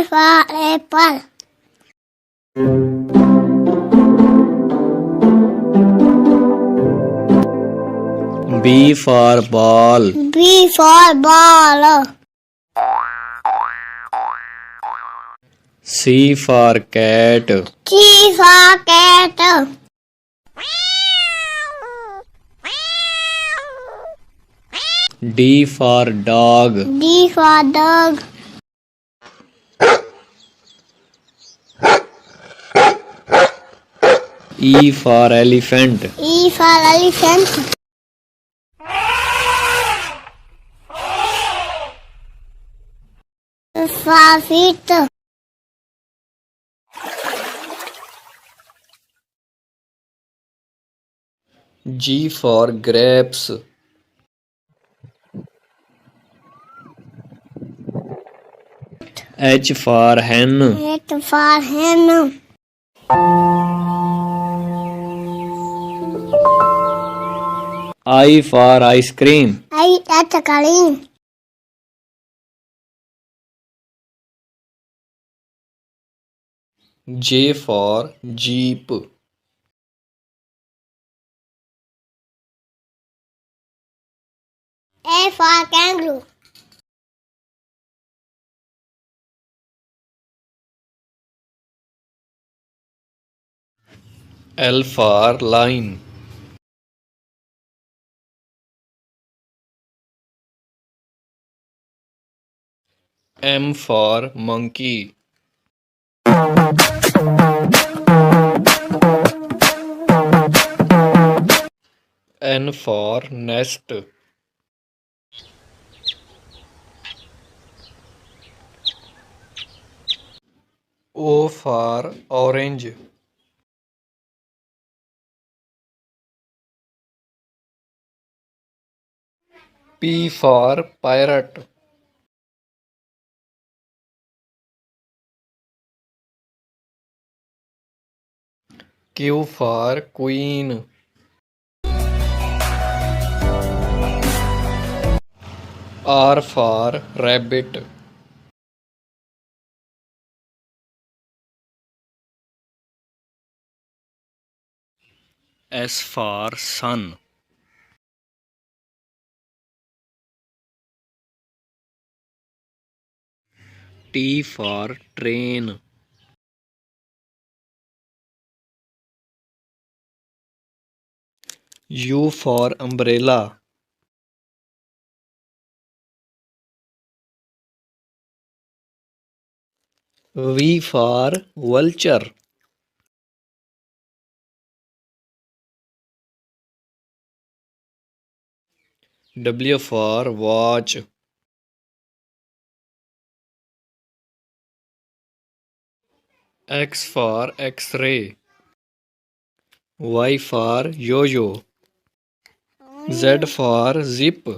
for apple. B for ball. B for ball. C for cat. C for cat. D for dog. D for dog. E for elephant. E for elephant. F for feet. G for grapes. H for hen. H for hen. I for ice cream. I at clean. J for jeep. A for kangaroo. L for lion. M for monkey. N for nest. O for orange. P for parrot. Q for queen. R for rabbit. S for sun. T for train. U for umbrella. V for vulture. W for watch. X for X-ray. Y for yo-yo. Z for zip.